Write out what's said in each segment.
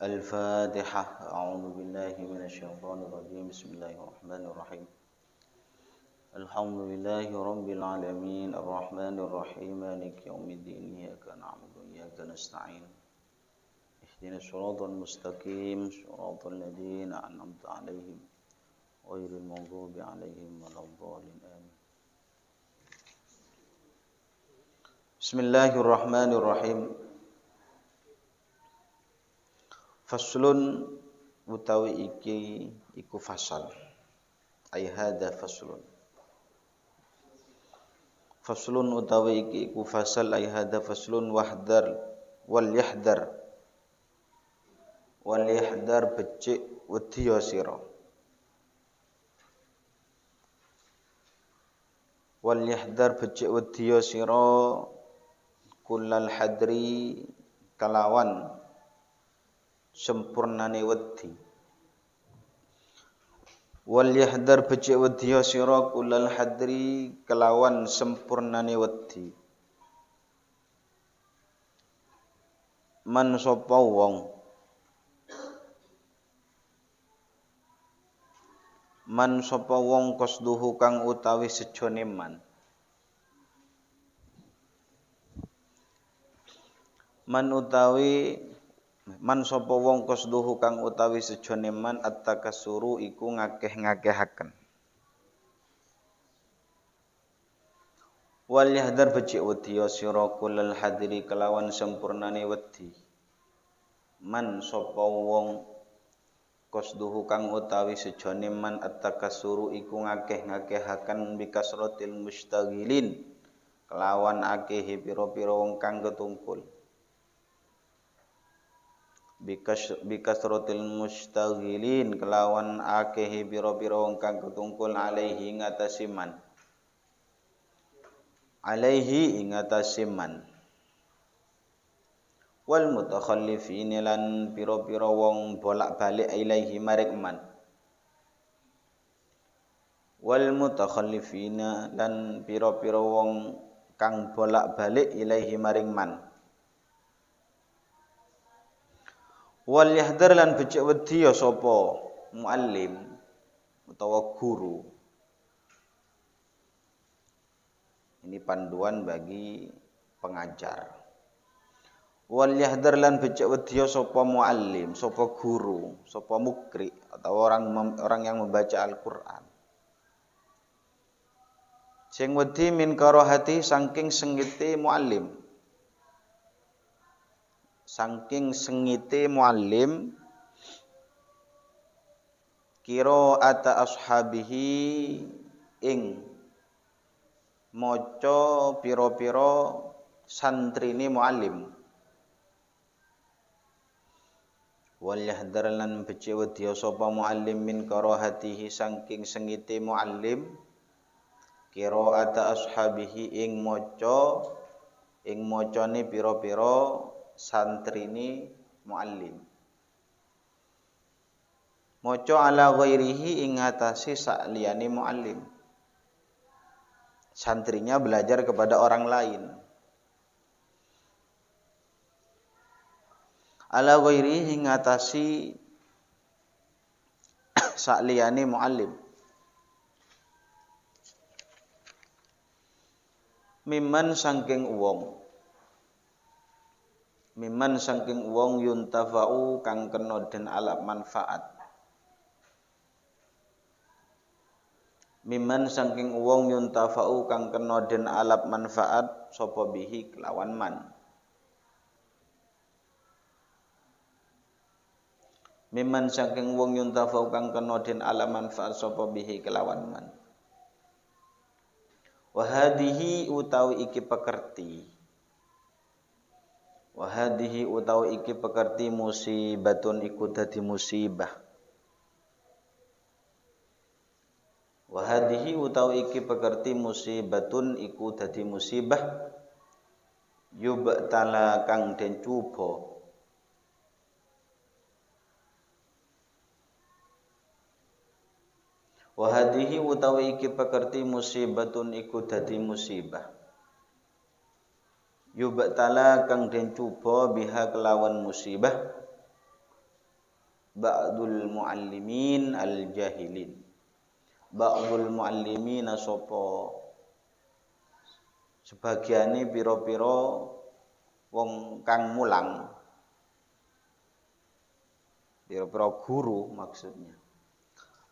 الفاتحة. أعوذ بالله من الشيطان الرجيم. بسم الله الرحمن الرحيم. الحمد لله رب العالمين الرحمن الرحيم مالك يوم الدين. إياك نعبد وإياك نستعين. اهدنا الصراط المستقيم صراط الذين أنعمت عليهم غير المغضوب عليهم ولا الضالين. آمين. بسم الله الرحمن الرحيم. Faslun utawi iki iku fasal. Ai hadza faslun. Faslun utawi iki iku fasal ai hadza faslun wahdar wal yahdar. Wal yahdar becik wedi sira. Wal yahdar becik wedi sira kullal hadri kalawan sempurnane wedi. Wal yahdar becik wedi sira kullal hadri kelawan sempurnane wedi. Man sapa wong qasduhu kang utawi sejone man. Man sapa wong qasduhu kang utawi sejone man at-takassuru iku ngakeh-ngakehaken. Wal yahdar becik wedi sira kullal hadiri kelawan sempurnane wedi. Man sapa wong qasduhu kang utawi sejone man at-takassuru iku ngakeh-ngakehaken bikasratil mustaghilin kelawan akehe pira-pira wong kang ketungkul. Bikasratil mustaghilin kelawan akehe pira-pira wong kang ketungkul alaihi ngatasi man. Alaihi ingatasi man. Wal mutakhallifin lan pira-pira wong bolak-balik ilaihi maring man. Wal mutakhallifin lan pira-pira wong kang bolak-balik ilaihi maring man. Wal yahdar lan becik wedi sapa muallim utawa guru. Ini panduan bagi pengajar. Wal yahdar lan becik wedi sapa muallim, sapa guru, sapa mukri atau orang yang membaca Al-Qur'an. Sing wedi min karahati saking sengite muallim. Saking sengite muallim qiraata ashabihi ing maca pira-pira santrine muallim. Wal yahdar lan becik wedi sapa muallim min karahatihi saking sengite muallim qiraata ashabihi ing macane pira-pira santrine muallim. Maca ala ghairihi ing atase sakliyane muallim. Santrinya belajar kepada orang lain. Ala ghairihi ing atase sakliyane muallim. Mimman saking wong yuntafa'u kang kena den alap manfaat. Mimman saking wong yuntafa'u kang kena den alap manfaat sapa bihi kelawan man. Mimman saking wong yuntafa'u kang kena den alap manfaat sapa bihi kelawan man. Wa hadhihi utawi iki pekerti. Wa hadhihi utawi iki pekerti musibatun iku dadi musibah. Wa hadhihi utawi iki pekerti musibatun iku dadi musibah. Yubtala kang den cuba. Wa hadhihi utawi iki pekerti musibatun iku dadi musibah. Yubtala kang den cuba biha kelawan musibah ba'dul muallimin al-jahilin. Ba'dul muallimin sapa sebagiane pira-pira wong kang mulang, pira-pira guru maksudnya.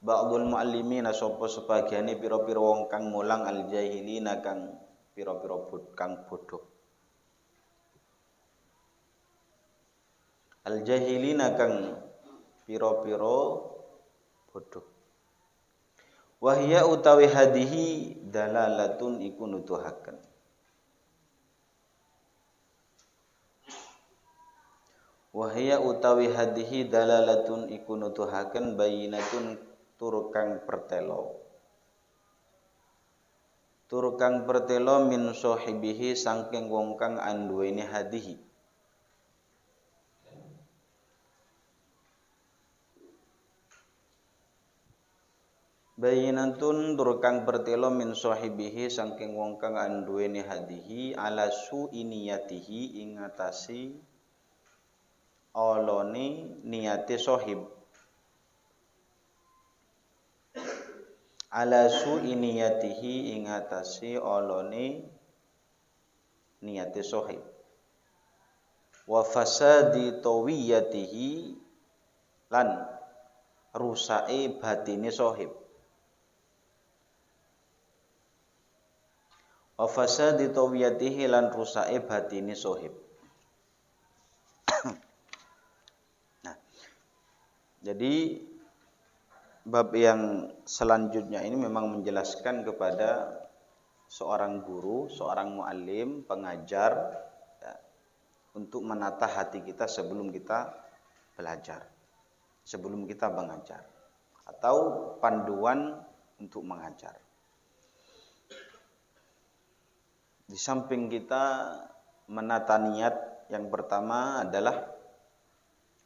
Ba'dul muallimin sapa sebagiane pira-pira wong kang mulang al-jahilina kang pira-pira kang bodoh. Al-jahilina kang pira-pira bodoh. Wahya utawi hadihi dalalatun iku nuduhaken. Wahya utawi hadihi dalalatun iku nuduhaken bayinatun tur kang pertelo. Tur kang pertelo min sahibihi saking wong kang anduweni hadihi. Bayinatun tur kang pertelo min sahibihi saking wong kang anduweni hadihi ala su'iniyatihi ing ngatasi olone niate sahib. Ala su'iniyatihi ing ngatasi olone niate sahib. Wa fasadi tawiyatihi lan rusake batine sahib. Wa fasadi tawiyatihi lan rusake batine sahib. Nah, jadi bab yang selanjutnya ini memang menjelaskan kepada seorang guru, seorang muallim, pengajar ya, untuk menata hati kita sebelum kita belajar, sebelum kita mengajar, atau panduan untuk mengajar. Di samping kita menata niat, yang pertama adalah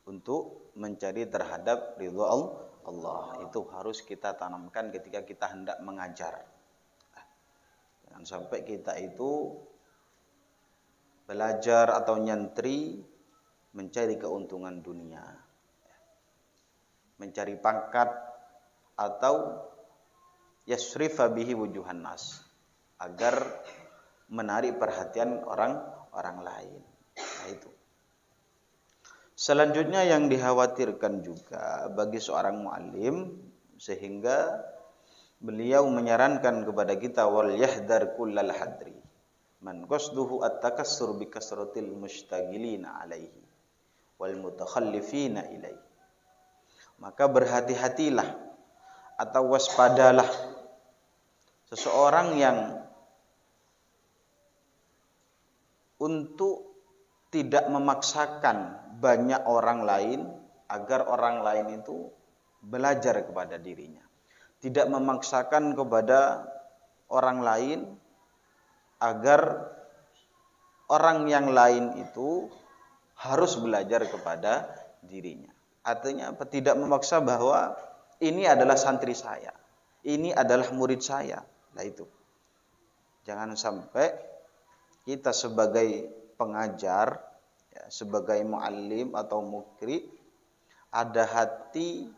untuk mencari terhadap ridho Allah. Itu harus kita tanamkan ketika kita hendak mengajar. Jangan sampai kita itu belajar atau nyantri mencari keuntungan dunia, mencari pangkat, atau yasrifa bihi wujuhan nas, agar menarik perhatian orang lain. Nah, itu. Selanjutnya yang dikhawatirkan juga bagi seorang muallim, sehingga beliau menyarankan kepada kita wal yahdar kullal hadri man qasduhu at-takassur bi kasratil mustaghilina alaihi wal mutakhallifina ilaihi. Maka berhati-hatilah atau waspadalah seseorang yang untuk tidak memaksakan banyak orang lain agar orang lain itu belajar kepada dirinya. Tidak memaksakan kepada orang lain agar orang yang lain itu harus belajar kepada dirinya. Artinya tidak memaksa bahwa ini adalah santri saya, ini adalah murid saya. Nah itu. Jangan sampai kita sebagai pengajar, ya, sebagai muallim atau mukri, ada hati,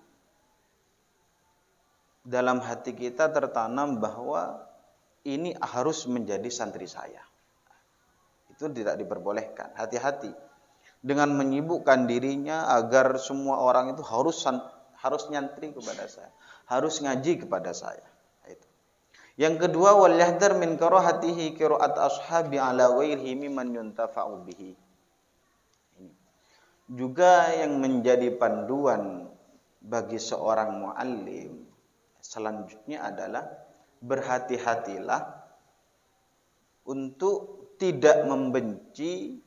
dalam hati kita tertanam bahwa ini harus menjadi santri saya. Itu tidak diperbolehkan. Hati-hati dengan menyibukkan dirinya agar semua orang itu harus nyantri kepada saya, harus ngaji kepada saya. Yang kedua, wal yahdar min karahatihi qiraat ashabi ala ghairihi mimman yuntafa'u bihi. Juga yang menjadi panduan bagi seorang muallim selanjutnya adalah berhati-hatilah untuk tidak membenci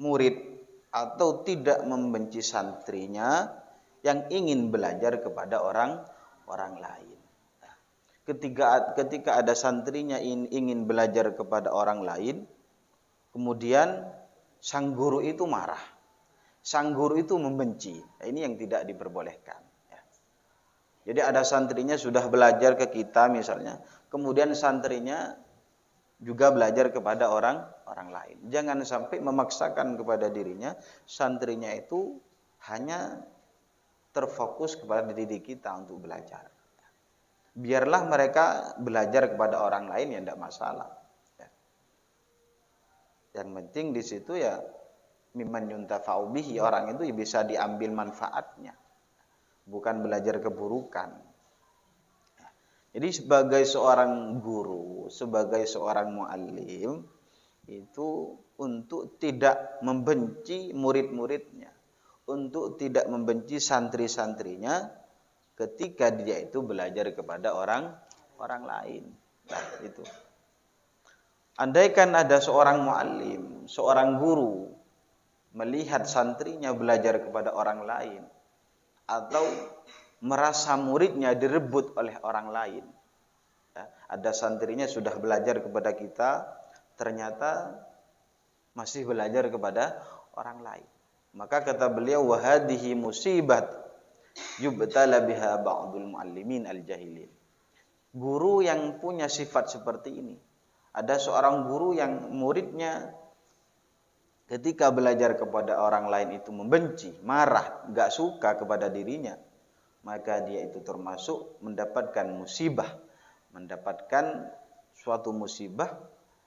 murid atau tidak membenci santrinya yang ingin belajar kepada orang lain. Ketika ada santrinya ingin belajar kepada orang lain, kemudian sang guru itu marah, sang guru itu membenci. Nah, ini yang tidak diperbolehkan. Ya. Jadi ada santrinya sudah belajar ke kita misalnya, kemudian santrinya juga belajar kepada orang lain. Jangan sampai memaksakan kepada dirinya, santrinya itu hanya terfokus kepada diri kita untuk belajar. Biarlah mereka belajar kepada orang lain, ya tidak masalah. Yang penting di situ ya mimman yuntafa'u bihi, orang itu bisa diambil manfaatnya, bukan belajar keburukan. Jadi sebagai seorang guru, sebagai seorang muallim, itu untuk tidak membenci murid-muridnya, untuk tidak membenci santri-santrinya ketika dia itu belajar kepada orang lain. Nah, itu. Andaikan ada seorang muallim, seorang guru melihat santrinya belajar kepada orang lain, atau merasa muridnya direbut oleh orang lain. Ya, ada santrinya sudah belajar kepada kita, ternyata masih belajar kepada orang lain. Maka kata beliau, wahadihi musibat yubtala biha ba'dul muallimin al-jahilin. Guru yang punya sifat seperti ini. Ada seorang guru yang muridnya ketika belajar kepada orang lain itu membenci, marah, gak suka kepada dirinya, maka dia itu termasuk mendapatkan musibah, mendapatkan suatu musibah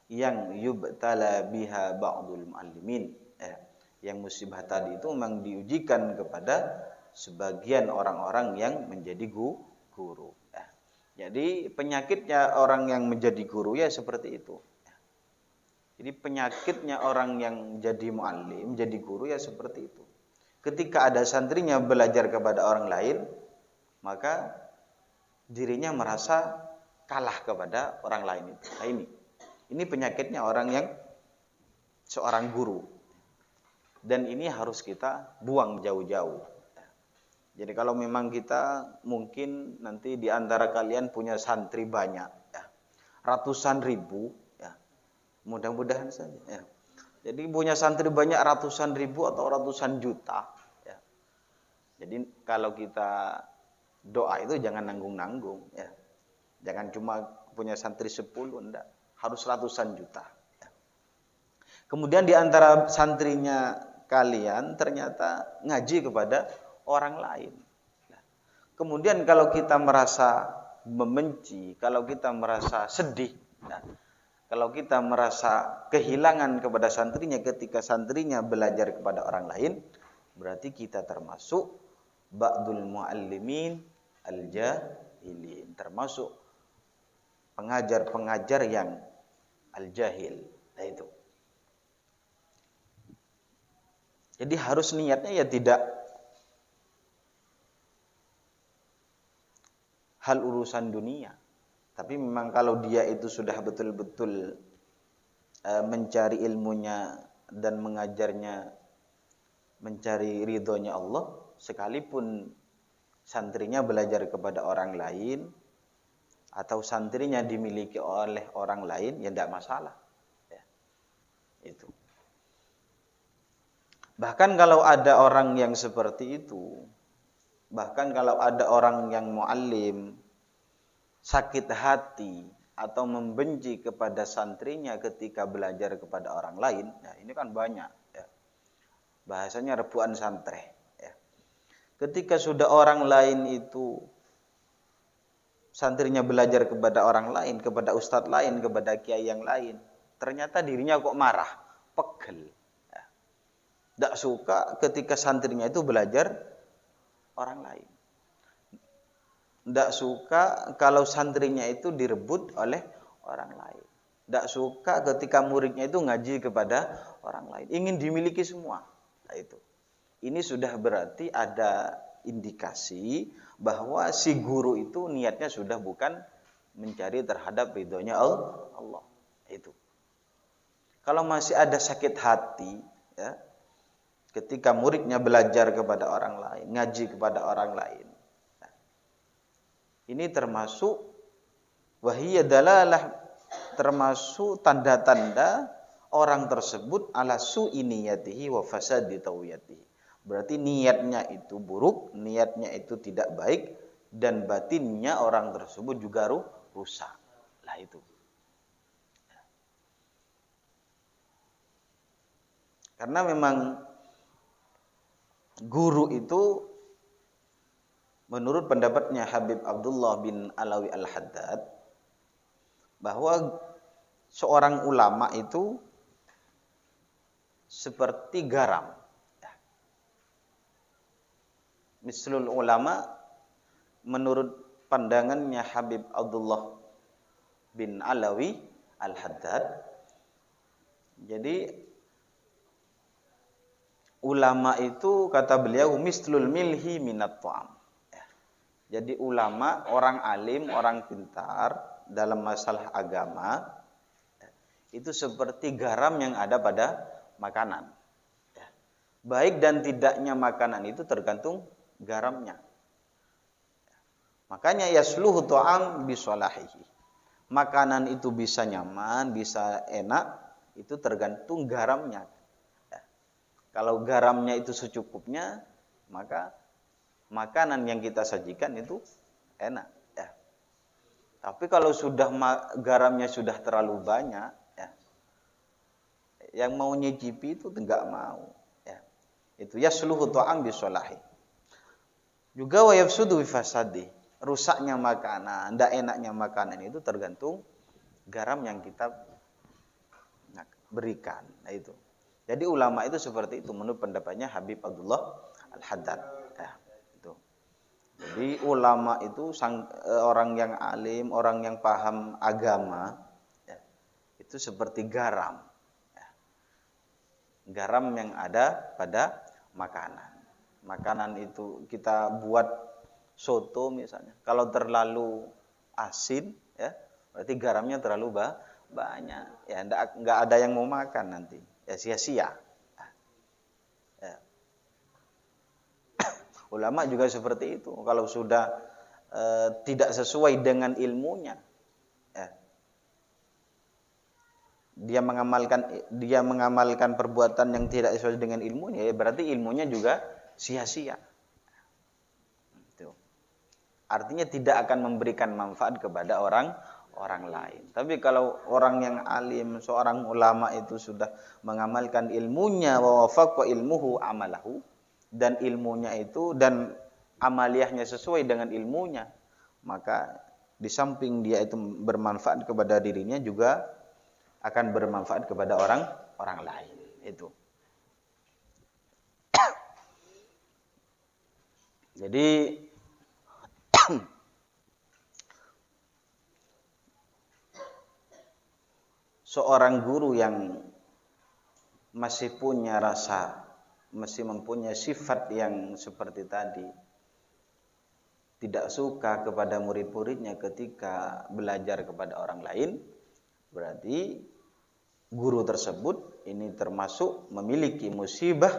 yang yubtala biha ba'dul muallimin. Yang musibah tadi itu memang diujikan kepada sebagian orang-orang yang menjadi guru. Jadi penyakitnya orang yang menjadi guru ya seperti itu. Jadi penyakitnya orang yang jadi muallim, jadi guru ya seperti itu. Ketika ada santrinya belajar kepada orang lain, maka dirinya merasa kalah kepada orang lain itu. Nah ini penyakitnya orang yang seorang guru. Dan ini harus kita buang jauh-jauh. Jadi kalau memang kita mungkin nanti di antara kalian punya santri banyak, ya, ratusan ribu, ya, mudah-mudahan saja. Ya. Jadi punya santri banyak ratusan ribu atau ratusan juta. Ya. Jadi kalau kita doa itu jangan nanggung-nanggung, ya. Jangan cuma punya santri 10, enggak. Harus ratusan juta. Ya. Kemudian di antara santrinya kalian ternyata ngaji kepada orang lain. Kemudian kalau kita merasa membenci, kalau kita merasa sedih, kalau kita merasa kehilangan kepada santrinya ketika santrinya belajar kepada orang lain, berarti kita termasuk ba'dul muallimin al-jahilin, termasuk pengajar-pengajar yang al-jahil. Nah itu. Jadi harus niatnya ya tidak hal urusan dunia. Tapi memang kalau dia itu sudah betul-betul mencari ilmunya dan mengajarnya mencari ridhonya Allah, sekalipun santrinya belajar kepada orang lain atau santrinya dimiliki oleh orang lain, ya tidak masalah. Ya, itu. Bahkan kalau ada orang yang seperti itu, bahkan kalau ada orang yang muallim sakit hati atau membenci kepada santrinya ketika belajar kepada orang lain, ya ini kan banyak. Ya. Bahasanya rebuan santri. Ya. Ketika sudah orang lain itu santrinya belajar kepada orang lain, kepada ustadz lain, kepada kiai yang lain, ternyata dirinya kok marah, pegel. Tidak suka ketika santrinya itu belajar orang lain. Tidak suka kalau santrinya itu direbut oleh orang lain. Tidak suka ketika muridnya itu ngaji kepada orang lain. Ingin dimiliki semua. Nah, itu. Ini sudah berarti ada indikasi bahwa si guru itu niatnya sudah bukan mencari terhadap ridhonya Allah. Itu. Kalau masih ada sakit hati, ya, ketika muridnya belajar kepada orang lain, ngaji kepada orang lain. Nah, ini termasuk wahiyya dalalah, termasuk tanda-tanda orang tersebut ala su'i niyatihi wa fasadi tawiyatihi. Berarti niatnya itu buruk, niatnya itu tidak baik, dan batinnya orang tersebut juga rusak. Lah itu. Karena memang guru itu menurut pendapatnya Habib Abdullah bin Alawi Al-Haddad, bahwa seorang ulama itu seperti garam. Mislul ulama menurut pandangannya Habib Abdullah bin Alawi Al-Haddad. Jadi ulama itu kata beliau mislul milhi minat ta'am. Jadi ulama, orang alim, orang pintar dalam masalah agama itu seperti garam yang ada pada makanan. Baik dan tidaknya makanan itu tergantung garamnya. Makanya yasluhu ta'am bisolahihi. Makanan itu bisa nyaman, bisa enak, itu tergantung garamnya. Kalau garamnya itu secukupnya, maka makanan yang kita sajikan itu enak. Tapi kalau sudah garamnya sudah terlalu banyak, yang mau nyicipi itu enggak mau. Itu yasluhu ta'am bisolahi. Juga wa yafsudu bifasadi. Rusaknya makanan, tidak enaknya makanan itu tergantung garam yang kita berikan. Nah itu. Jadi ulama itu seperti itu menurut pendapatnya Habib Abdullah Al-Haddad. Itu. Jadi ulama itu orang yang alim, orang yang paham agama, itu seperti garam. Garam yang ada pada makanan. Makanan itu kita buat soto misalnya. Kalau terlalu asin, berarti garamnya terlalu banyak. Ya, enggak ada yang mau makan nanti. Ya sia-sia. Ulama juga seperti itu. Kalau sudah tidak sesuai dengan ilmunya, dia mengamalkan perbuatan yang tidak sesuai dengan ilmunya, ya berarti ilmunya juga sia-sia. Itu. Artinya tidak akan memberikan manfaat kepada orang lain. Tapi kalau orang yang alim, seorang ulama itu sudah mengamalkan ilmunya, wa wafaqa ilmuhu amalahu, dan ilmunya itu dan amaliyahnya sesuai dengan ilmunya, maka di samping dia itu bermanfaat kepada dirinya juga akan bermanfaat kepada orang lain. Itu. Jadi seorang guru yang masih punya rasa, masih mempunyai sifat yang seperti tadi, tidak suka kepada murid-muridnya ketika belajar kepada orang lain, berarti guru tersebut ini termasuk memiliki musibah,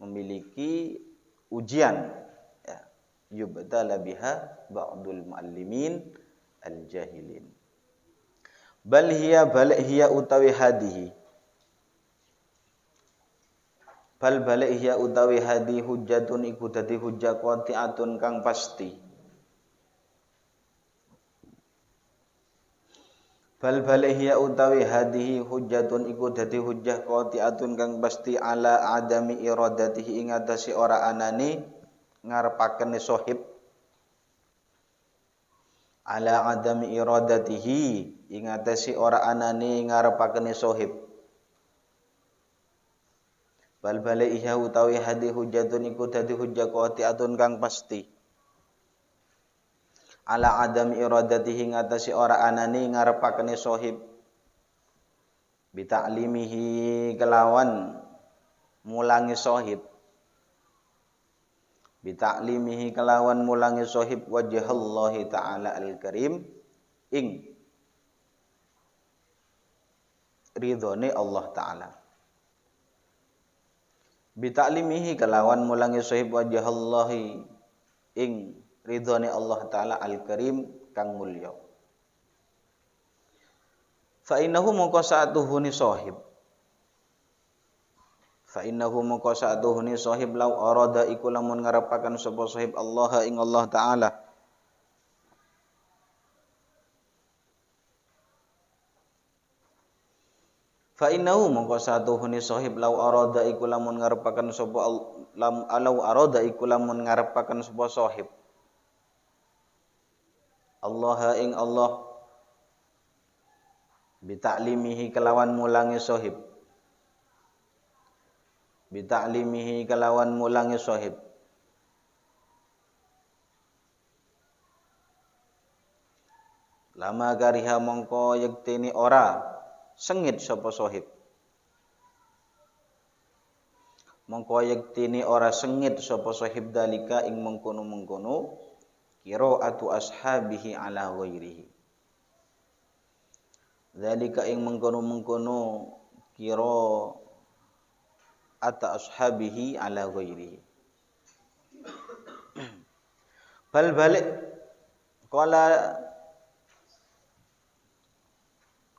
memiliki ujian. Yubtala biha ba'dul muallimin al-jahilin. Bal hiya utawi hadihi. Bal hiya utawi hadi hujjatun iku dadi hujjah qati'atun kang pasti. Bal hiya utawi hadihi hujjatun iku dadi hujjah qati'atun kang pasti ala adami iradatihi ing atase ora anane ngarepakene sahib. Ala adami iradatihi ing atase ora anane ngarepakene sahib. Bal hiya utawi hadihi hujjatun iku dadi hujjah qati'atun kang pasti. Ala adam iradatihi ngatasi ora anani ngarepakene sahib bita'limihi kelawan mulangi sahib bita'limihi kelawan mulangi sahib wajhallahi ta'ala al-karim ing ridhone Allah taala bita'limihi kelawan mulangi sahib wajhallahi ing ridhone Allah taala al-karim kang mulya. Fa innahu moko sa'atuhuni sahib. Fa innahu moko sa'atuhuni sahib law arada iku lamun ngarepaken sapa sahib Allah ing Allah taala. Fa innahu mongko satuhune sahib lau arada iku lamun ngarepaken sapa lau arada iku lamun ngarepaken sapa sahib Allah ing Allah bitaklimihi kelawan mulangi sahib bitaklimihi kelawan mulangi sahib lama kariha mongko yekteni ora sengit sapa sahib mongko yekteni ora sengit sapa sahib dalika ing mengkono-mengkono qiraatu ashabihi ala ghairihi dalika ing mengkono-mengkono qiraata ashabihi ala ghairihi bal balik qala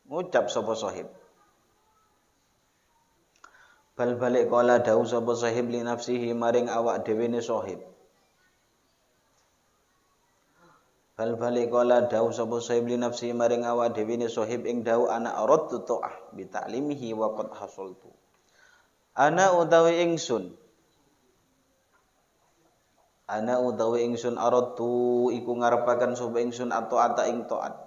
ngucap sapa sahib bal balik kala dawuh sapa sahib li nafsihi maring awak dhewe ne sahib bal balik kala dawuh sapa sahib li nafsihi maring awak dhewe ne sahib ing dawuh ana aradtu ta'ah bi ta'limihi wa qad hasultu ana utawi ingsun aradtu iku ngarepaken sapa ingsun atau ata ing taat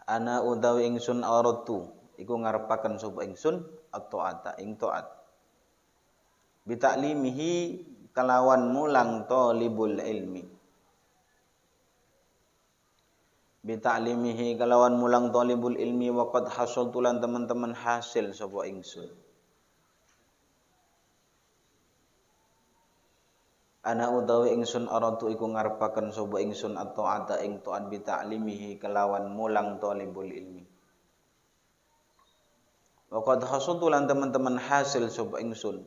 ana utawi ingsun aratu iku ngarepaken sapa ingsun at-taata ing taat bitaklimihi kelawan mulang talibul ilmi bitaklimihi kelawan mulang talibul ilmi wa qad hasaltu lan teman-teman hasil sapa ingsun ana utawi ingsun aratu iku ngarepaken sapa ingsun at-taata ing taat bi ta'limihi kelawan mulang talibul ilmi wa qad hasaltu lan teman-teman hasil sapa ingsun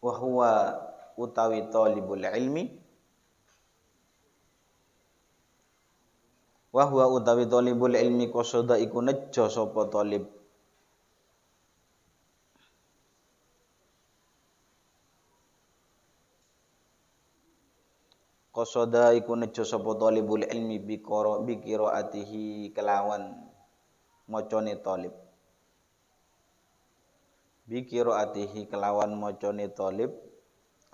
wa huwa utawi talibul ilmi wa huwa utawi talibul ilmi qasada iku nejo sapa talib qasada iku nejo sapa talibul ilmi bi qiraatihi kelawan macane talib bi qiraatihi kelawan macane talib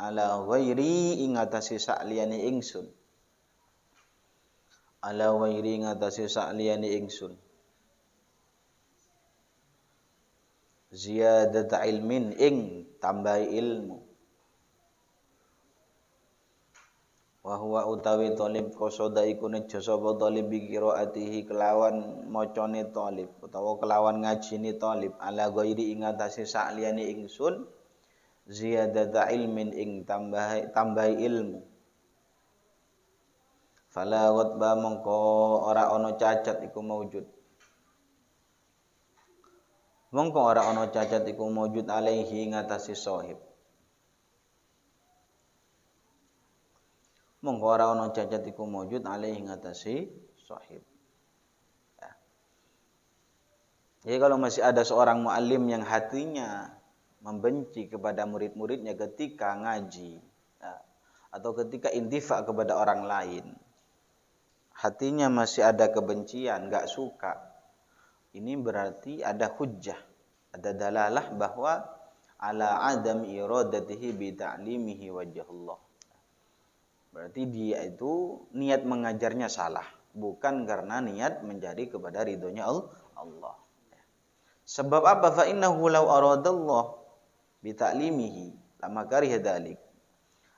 ala ghairi ing atase sakliyane ingsun ala ghairi ing atase sakliyane ingsun ziyadat ilmin ing tambahi ilmu wa huwa utawi talib qasada iku nejo sapa talib bi qiraatihi kelawan macane talib utawa kelawan ngajine talib ala ghairi ing atase sakliyane ingsun ziyadata ilmin ing tambahi ilmu fala ghadba mongko ora ana cacat iku maujud alaihi ing atase sahib mongko ora ana cacat iku maujud alaihi ngatasi sahib. Ya. Jadi kalau masih ada seorang muallim yang hatinya membenci kepada murid-muridnya ketika ngaji ya, atau ketika intifa kepada orang lain, hatinya masih ada kebencian, enggak suka. Ini berarti ada hujjah, ada dalalah bahwa ala adam iradatihi bi ta'limihi wajhullah. Berarti dia itu niat mengajarnya salah, bukan karena niat mencari kepada ridhonya Allah. Sebab apa? Fa innahu law aradallah bi ta'limihi lama kariha dzalik.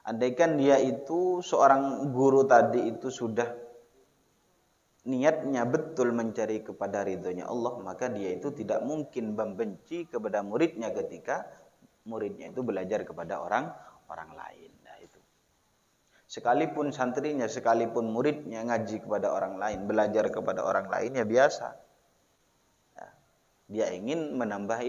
Andaikan dia itu seorang guru tadi itu sudah niatnya betul mencari kepada ridhonya Allah, maka dia itu tidak mungkin membenci kepada muridnya ketika muridnya itu belajar kepada orang lain. Sekalipun santrinya, sekalipun muridnya ngaji kepada orang lain, belajar kepada orang lain ya biasa. Ya. Dia ingin menambah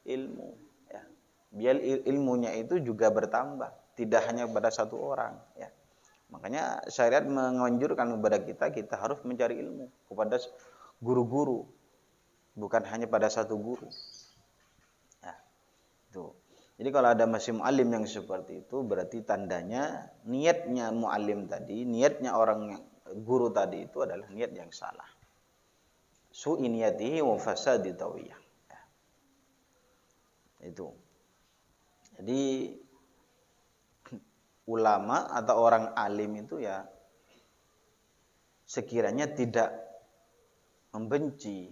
ilmu. Ya. Biar ilmunya itu juga bertambah, tidak hanya pada satu orang. Ya. Makanya syariat menganjurkan kepada kita harus mencari ilmu kepada guru-guru, bukan hanya pada satu guru. Ya. Itu. Jadi kalau ada masih muallim yang seperti itu berarti tandanya niatnya muallim tadi, niatnya orang yang guru tadi itu adalah niat yang salah. Su'i niyatihi wa fasadi tawiyah. Itu. Jadi ulama atau orang alim itu ya sekiranya tidak membenci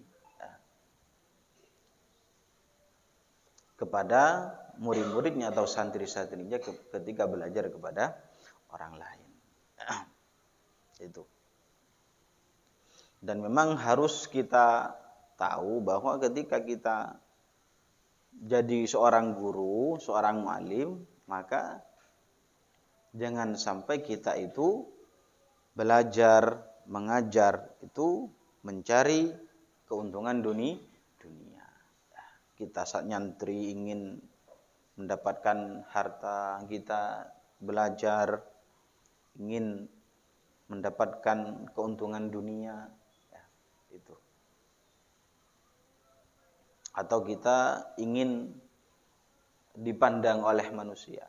kepada murid-muridnya atau santri-santrinya ketika belajar kepada orang lain. Itu. Dan memang harus kita tahu bahwa ketika kita jadi seorang guru, seorang muallim, maka jangan sampai kita itu belajar, mengajar itu mencari keuntungan dunia. Kita saat nyantri ingin mendapatkan harta, kita belajar ingin mendapatkan keuntungan dunia, itu. Atau kita ingin dipandang oleh manusia,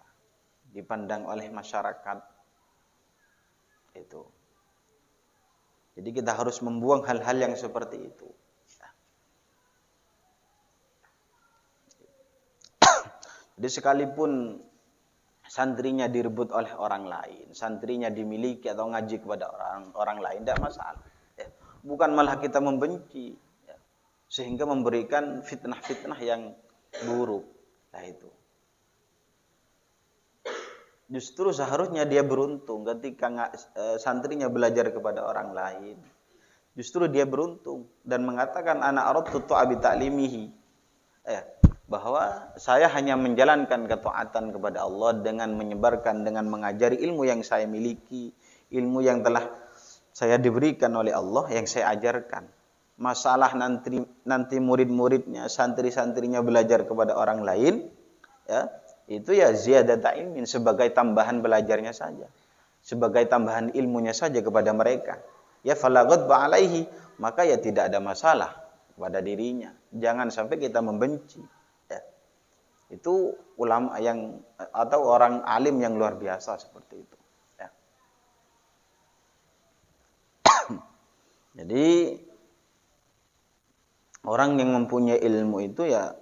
dipandang oleh masyarakat, itu. Jadi kita harus membuang hal-hal yang seperti itu. Jadi sekalipun santrinya direbut oleh orang lain, santrinya dimiliki atau ngaji kepada orang lain, tidak masalah. Bukan malah kita membenci, sehingga memberikan fitnah-fitnah yang buruk. Nah itu. Justru seharusnya dia beruntung ketika santrinya belajar kepada orang lain. Justru dia beruntung dan mengatakan ana aradtu bi ta'limihi. Bahwa saya hanya menjalankan ketaatan kepada Allah dengan menyebarkan, dengan mengajari ilmu yang saya miliki, ilmu yang telah saya diberikan oleh Allah, yang saya ajarkan. Masalah nanti murid-muridnya, santri-santrinya belajar kepada orang lain, ya, itu ya ziyadata ilmin, sebagai tambahan belajarnya saja, sebagai tambahan ilmunya saja kepada mereka. Ya fala ghadba alaihi, maka ya tidak ada masalah pada dirinya. Jangan sampai kita membenci. Itu ulama yang atau orang alim yang luar biasa seperti itu. Ya. Jadi orang yang mempunyai ilmu itu ya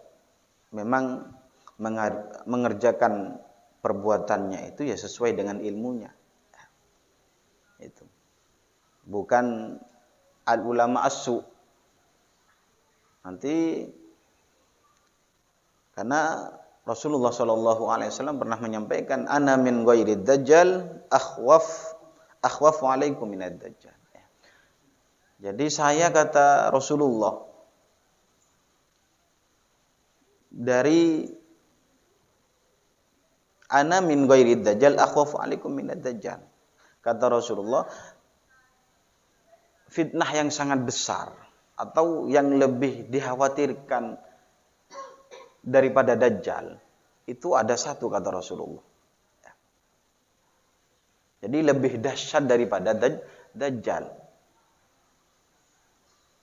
memang mengerjakan perbuatannya itu ya sesuai dengan ilmunya. Itu. Bukan al ulama as-su. Nanti karena Rasulullah Shallallahu Alaihi Wasallam pernah menyampaikan, ana min ghairid dajjal akhwafu alaikum minad dajjal. Jadi saya, kata Rasulullah, dari ana min ghairid dajjal akhwafu alaikum minad dajjal. Kata Rasulullah, fitnah yang sangat besar atau yang lebih dikhawatirkan daripada Dajjal itu ada satu, kata Rasulullah. Jadi lebih dahsyat daripada Dajjal.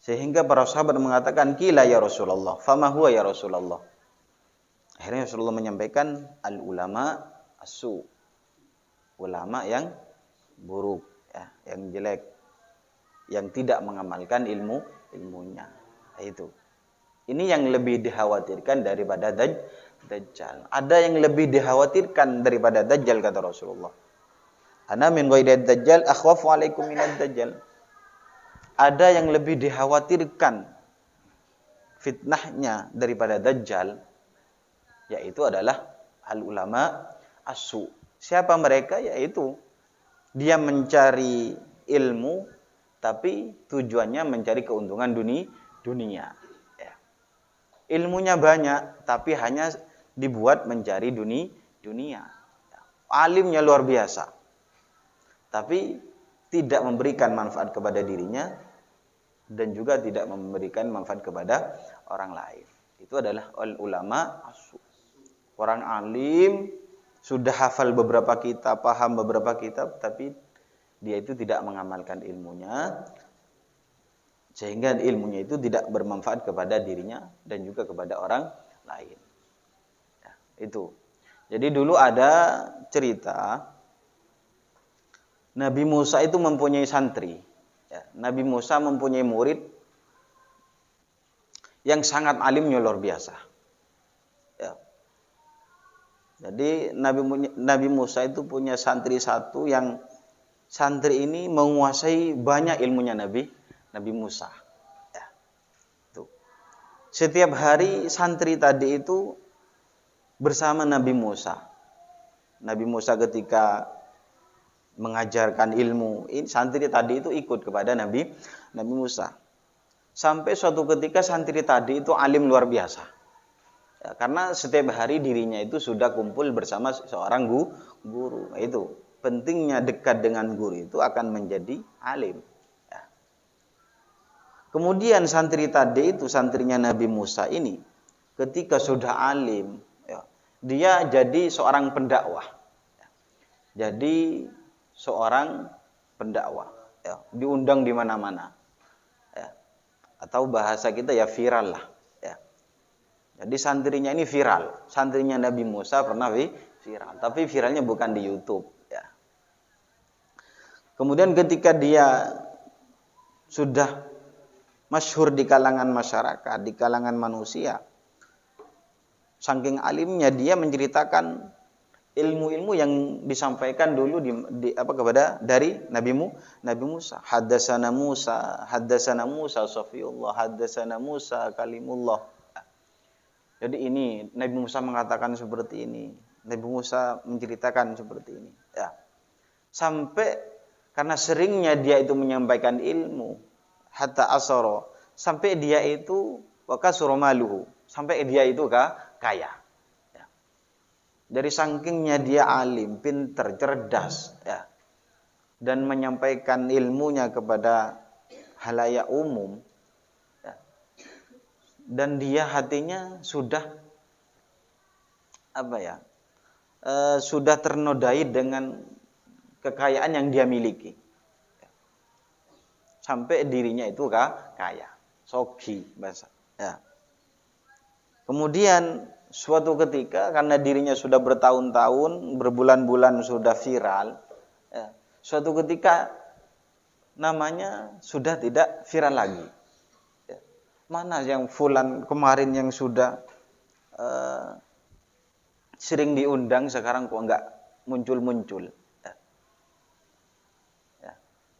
Sehingga para sahabat mengatakan, qila ya Rasulullah, fama huwa ya Rasulullah. Akhirnya Rasulullah menyampaikan, al ulama as-su, ulama yang buruk, ya, yang jelek, yang tidak mengamalkan ilmunya. Itu. Ini yang lebih dikhawatirkan daripada Dajjal. Ada yang lebih dikhawatirkan daripada Dajjal, kata Rasulullah. Ana min ghaidid Dajjal akhwafu alaikum minad Dajjal. Ada yang lebih dikhawatirkan fitnahnya daripada Dajjal, yaitu adalah al ulama as-su. Siapa mereka? Yaitu dia mencari ilmu tapi tujuannya mencari keuntungan dunia. Ilmunya banyak, tapi hanya dibuat mencari dunia. Alimnya luar biasa, tapi tidak memberikan manfaat kepada dirinya dan juga tidak memberikan manfaat kepada orang lain. Itu adalah ulama as-su. Orang alim sudah hafal beberapa kitab, paham beberapa kitab, tapi dia itu tidak mengamalkan ilmunya, sehingga ilmunya itu tidak bermanfaat kepada dirinya dan juga kepada orang lain. Ya, itu. Jadi dulu ada cerita Nabi Musa itu mempunyai santri. Ya, Nabi Musa mempunyai murid yang sangat alimnya luar biasa. Ya. Jadi Nabi Musa itu punya santri satu yang santri ini menguasai banyak ilmunya Nabi Musa. Ya. Tuh. Setiap hari santri tadi itu bersama Nabi Musa. Nabi Musa ketika mengajarkan ilmu, ini santri tadi itu ikut kepada Nabi Musa. Sampai suatu ketika santri tadi itu alim luar biasa. Ya, karena setiap hari dirinya itu sudah kumpul bersama seorang guru. Nah, itu pentingnya dekat dengan guru itu akan menjadi alim. Ya. Kemudian santri tadi itu, santrinya Nabi Musa ini, ketika sudah alim, ya, dia jadi seorang pendakwah. Ya. Jadi seorang pendakwah, ya, diundang di mana-mana, ya. Atau bahasa kita ya viral lah, ya. Jadi santrinya ini viral, santrinya Nabi Musa pernah viral, tapi viralnya bukan di YouTube, ya. Kemudian ketika dia sudah masyhur di kalangan masyarakat, di kalangan manusia, saking alimnya dia menceritakan ilmu-ilmu yang disampaikan dulu dari Nabi Musa. Haddatsana Musa Safiyullah, haddatsana Musa kalimullah. Jadi ini Nabi Musa mengatakan seperti ini. Nabi Musa menceritakan seperti ini, ya. Sampai karena seringnya dia itu menyampaikan ilmu, hatta asara, sampai dia itu wa kasura maluhu, sampai dia itu kaya. Dari sakingnya dia alim, pintar, cerdas, ya, dan menyampaikan ilmunya kepada halayak umum, ya. Dan dia hatinya sudah sudah ternodai dengan kekayaan yang dia miliki, ya. Sampai dirinya itu kaya, sogi bahasa, ya. Kemudian suatu ketika karena dirinya sudah bertahun-tahun, berbulan-bulan sudah viral, ya, suatu ketika namanya sudah tidak viral lagi. Ya. Mana yang fulan kemarin yang sudah sering diundang, sekarang kok enggak muncul-muncul. Ya. Ya.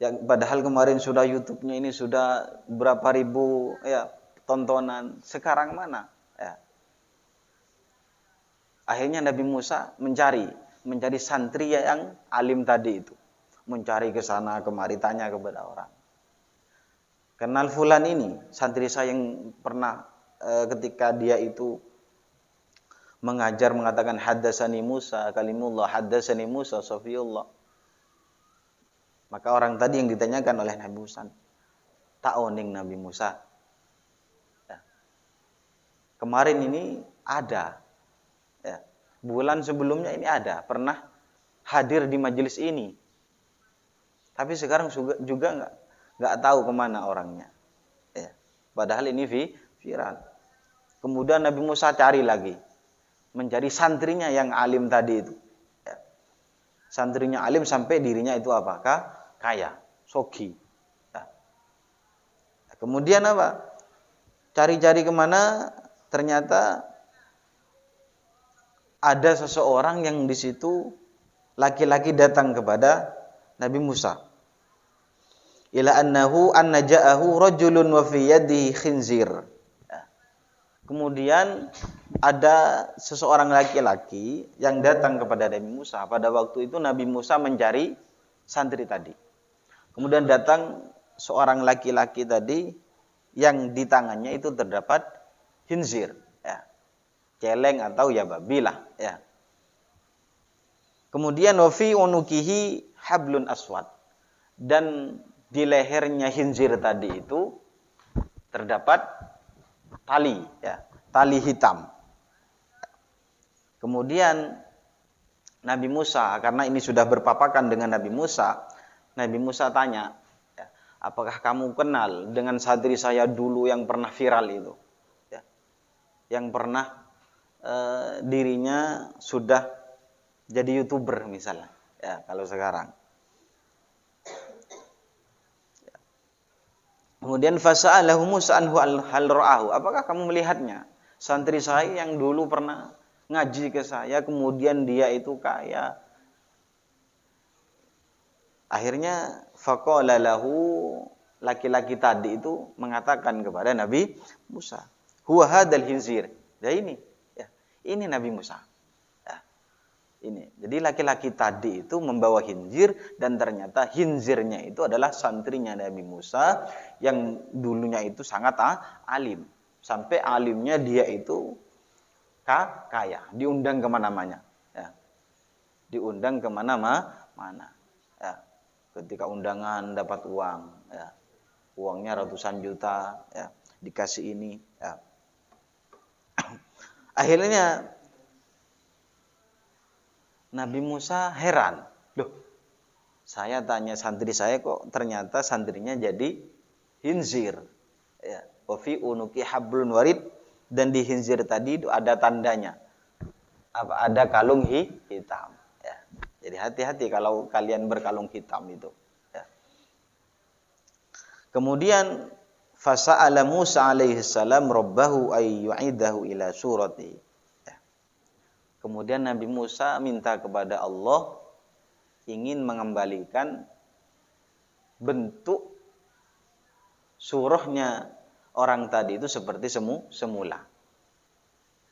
Yang padahal kemarin sudah YouTube-nya ini sudah berapa ribu, ya, tontonan, sekarang mana? Ya. Akhirnya Nabi Musa mencari santri yang alim tadi itu. Mencari ke sana kemari, tanya kepada orang. Kenal fulan ini, santri saya yang pernah ketika dia itu mengajar mengatakan haddatsani Musa kalimullah, haddatsani Musa Safiyullah. Maka orang tadi yang ditanyakan oleh Nabi Musa, tak oning Nabi Musa. Ya. Kemarin ini ada, ya, bulan sebelumnya ini ada, pernah hadir di majelis ini. Tapi sekarang juga nggak tahu kemana orangnya. Ya. Padahal ini viral. Kemudian Nabi Musa cari lagi, mencari santrinya yang alim tadi itu. Ya. Santrinya alim sampai dirinya itu apakah? Kaya, sogi. Ya. Kemudian apa? Cari-cari kemana? Ternyata ada seseorang yang di situ laki-laki datang kepada Nabi Musa. Ila annahu anna ja'ahu rajulun wa fi yadihi khinzir. Kemudian ada seseorang laki-laki yang datang kepada Nabi Musa. Pada waktu itu Nabi Musa mencari santri tadi. Kemudian datang seorang laki-laki tadi yang di tangannya itu terdapat khinzir, ya. Celeng atau ya babi lah, ya. Kemudian wa fi unukihi hablun aswad. Dan di lehernya khinzir tadi itu terdapat tali, ya, tali hitam. Kemudian Nabi Musa, karena ini sudah berpapakan dengan Nabi Musa tanya, ya, apakah kamu kenal dengan santri saya dulu yang pernah viral itu, ya, yang pernah dirinya sudah jadi YouTuber misalnya, ya, kalau sekarang. Kemudian fasa'alahu Musa anhu hal ra'ahu. Apakah kamu melihatnya? Santri saya yang dulu pernah ngaji ke saya, kemudian dia itu kaya. Akhirnya faqala lahu, laki-laki tadi itu mengatakan kepada Nabi Musa, huwa hadzal hinzir. Ya ini, ya. Ini Nabi Musa. Ya. Ini. Jadi laki-laki tadi itu membawa hinzir dan ternyata hinzirnya itu adalah santrinya Nabi Musa yang dulunya itu sangat alim. Sampai alimnya dia itu kaya, diundang kemana-mana. Ya. Diundang kemana-mana. Ya. Ketika undangan dapat uang, ya. Uangnya ratusan juta, ya. Dikasih ini. Ya. Akhirnya Nabi Musa heran. Loh, saya tanya santri saya kok ternyata santrinya jadi hinzir. Ya. Wa fi unuki hablun warid, dan di hinzir tadi itu ada tandanya. Apa? Ada kalung hitam. Ya. Jadi hati-hati kalau kalian berkalung hitam itu. Ya. Kemudian fasa'ala Musa alaihi salam rabbahu ay yu'idahu ila surati. Ya. Kemudian Nabi Musa minta kepada Allah ingin mengembalikan bentuk surahnya orang tadi itu seperti semula.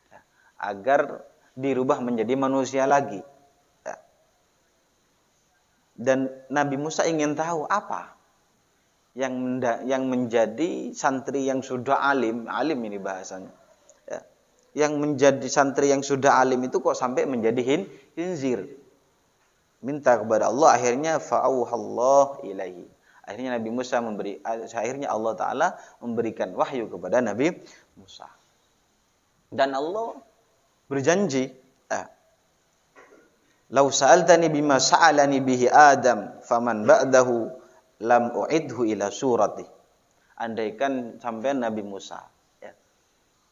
Ya. Agar dirubah menjadi manusia lagi. Ya. Dan Nabi Musa ingin tahu apa yang menjadi santri yang sudah alim ini bahasanya. Ya. Yang menjadi santri yang sudah alim itu kok sampai menjadi hinzir. Minta kepada Allah, akhirnya fa'auhallah ilaihi. Akhirnya Nabi Musa akhirnya Allah Ta'ala memberikan wahyu kepada Nabi Musa. Dan Allah berjanji, "Lau sa'altani bima sa'alani bihi Adam, faman ba'dahu lam u'idhu ila surati." Andaikan sampai Nabi Musa, ya,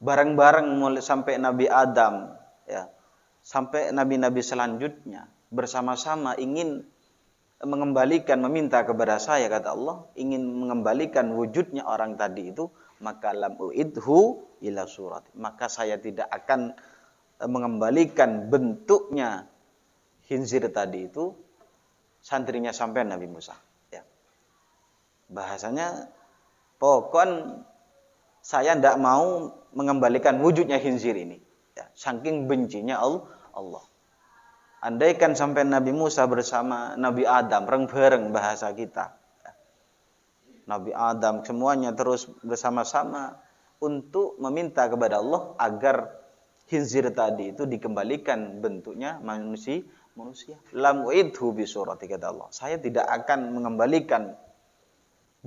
bareng-bareng mulai sampai Nabi Adam, ya, sampai nabi-nabi selanjutnya bersama-sama ingin mengembalikan, meminta kepada saya, kata Allah, ingin mengembalikan wujudnya orang tadi itu, maka lam u'idhu ila surati, maka saya tidak akan mengembalikan bentuknya hinzir tadi itu santrinya sampai Nabi Musa. Ya. Bahasanya pokoknya saya tidak mau mengembalikan wujudnya hinzir ini. Ya. Saking bencinya Allah. Andaikan sampai Nabi Musa bersama Nabi Adam, bareng bahasa kita. Nabi Adam semuanya terus bersama-sama untuk meminta kepada Allah agar hinzir tadi itu dikembalikan bentuknya manusia. Lam u'idhu bi surati, kata Allah. Saya tidak akan mengembalikan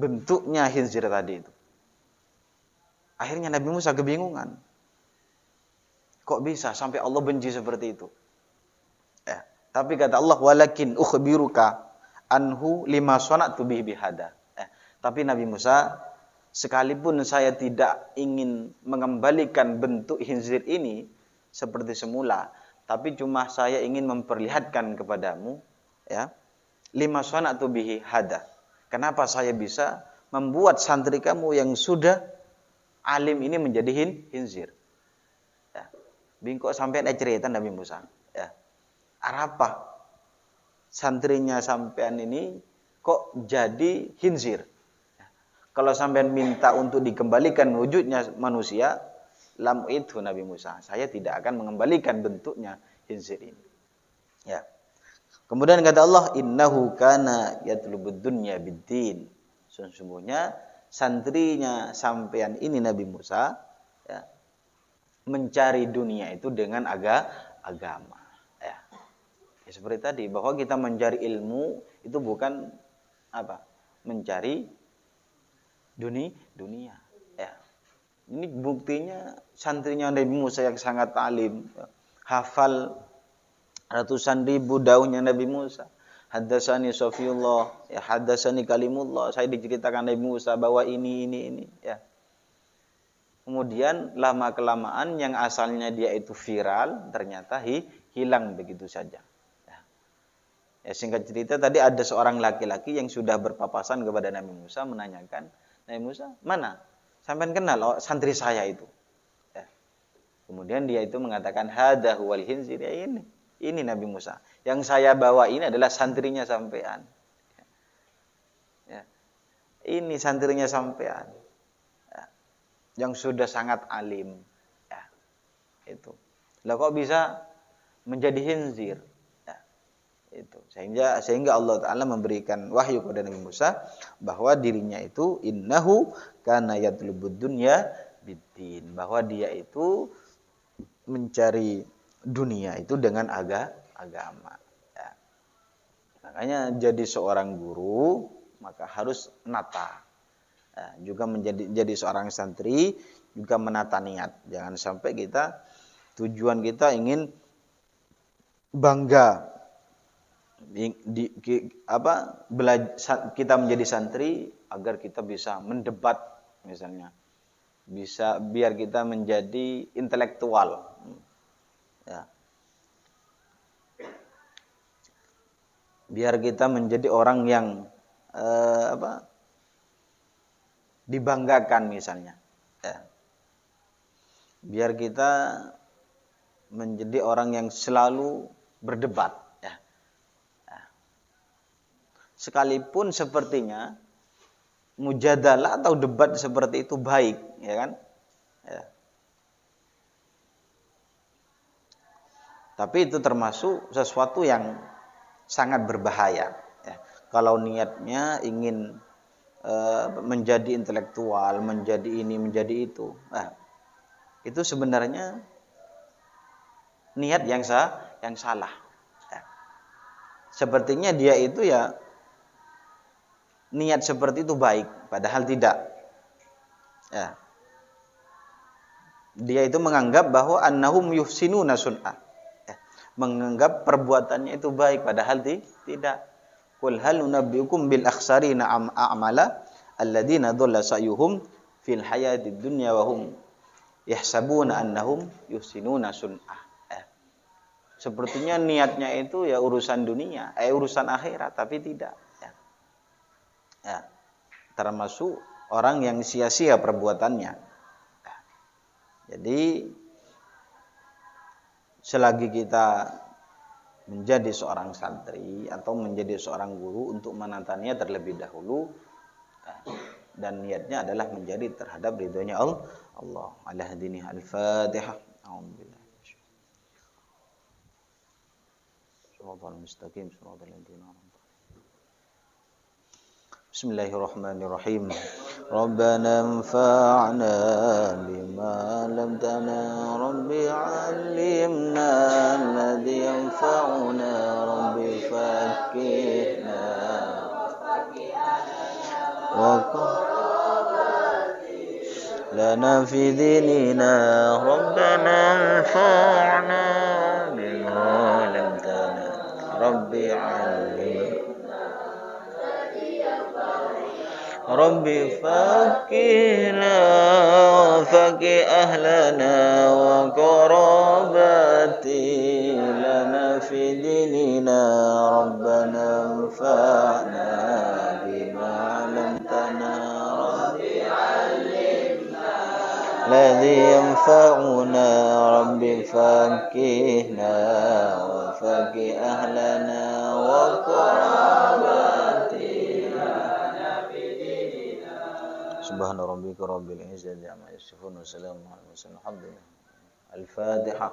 bentuknya hinzir tadi itu. Akhirnya Nabi Musa kebingungan. Kok bisa sampai Allah benci seperti itu? Tapi kata Allah, walakin ukhbiruka anhu lima sana'tu bihi bihada. Tapi Nabi Musa, sekalipun saya tidak ingin mengembalikan bentuk hinzir ini seperti semula, tapi cuma saya ingin memperlihatkan kepadamu, ya, lima sana'tu bihi hada. Kenapa saya bisa membuat santri kamu yang sudah alim ini menjadi hinzir? Ya. Bingkok sampai ada cerita Nabi Musa. Ya. Apa santrinya sampean ini kok jadi hinzir? Kalau sampean minta untuk dikembalikan wujudnya manusia, lam itu Nabi Musa, saya tidak akan mengembalikan bentuknya hinzir ini. Ya. Kemudian kata Allah, innahu kana yatlubud dunya biddin. Sesungguhnya santrinya sampean ini Nabi Musa, ya, mencari dunia itu dengan agama. Ya, seperti tadi, bahwa kita mencari ilmu itu bukan apa? Mencari dunia. Ya. Ini buktinya santrinya Nabi Musa yang sangat alim, hafal ratusan ribu daunnya Nabi Musa. Haddatsani Safiyullah, ya, haddatsani Kalimullah. Saya diceritakan Nabi Musa bahwa ini, ya. Kemudian lama kelamaan yang asalnya dia itu viral ternyata hilang begitu saja. Ya, singkat cerita tadi ada seorang laki-laki yang sudah berpapasan kepada Nabi Musa menanyakan, Nabi Musa, mana? Sampean kenal santri saya itu. Ya. Kemudian dia itu mengatakan, hada huwal khinzir, ya ini. Ini Nabi Musa. Yang saya bawa ini adalah santrinya sampean. Ya. Ini santrinya sampean. Ya. Yang sudah sangat alim. Ya. Itu. Lah kok bisa menjadi khinzir? Itu sehingga Allah Ta'ala memberikan wahyu kepada Nabi Musa bahwa dirinya itu innahu kana yatlubud dunya biddin, bahwa dia itu mencari dunia itu dengan agama ya. Makanya jadi seorang guru maka harus nata ya, juga jadi seorang santri juga menata niat. Jangan sampai tujuan kita ingin bangga kita menjadi santri agar kita bisa mendebat misalnya, biar kita menjadi intelektual ya. Biar kita menjadi orang yang dibanggakan misalnya ya. Biar kita menjadi orang yang selalu berdebat. Sekalipun sepertinya mujadalah atau debat seperti itu baik, ya kan? Ya. Tapi itu termasuk sesuatu yang sangat berbahaya. Ya. Kalau niatnya ingin menjadi intelektual, menjadi ini, menjadi itu, itu sebenarnya niat yang salah. Ya. Sepertinya dia itu ya niat seperti itu baik, padahal tidak. Ya. Dia itu menganggap bahwa annahum yuhsinuna sun'ah. Ya. Menganggap perbuatannya itu baik, padahal tidak. Qul hal nunabbiukum bil akhsarina a'mala alladziina dhalla sa'yuhum fil hayatid dunya wa hum yahsabuna annahum yuhsinuna sun'ah. Ya. Sepertinya niatnya itu ya urusan dunia, urusan akhirat, tapi tidak. Ya, termasuk orang yang sia-sia perbuatannya. Jadi selagi kita menjadi seorang santri atau menjadi seorang guru untuk menatanya terlebih dahulu dan niatnya adalah menjadi terhadap ridhonya Allah. Ala hadini al-Fatihah. A'udzubillahi shiratal mustaqim shiratal ladzina Bismillahirrahmanirrahim. Rabbana anfa'na bima 'allamtana rabbi 'allimna alladhi yanfa'una rabbi faqqihna wa lana fi dinina rabbana anfa'na bima 'allamtana rabbi 'allimna Rabbi faqihna wa faqih ahlana wa qarabati lana fi dinina rabbana anfa'na bima 'allamtana rabbi 'allimna alladhi yanfa'una rabbi faqihna wa faqih ahlana wa qarabati Subhana rabbika rabbil izzati amma yasifun wa salamun alal mursalin. Alhamdulillah. Al-Fatihah.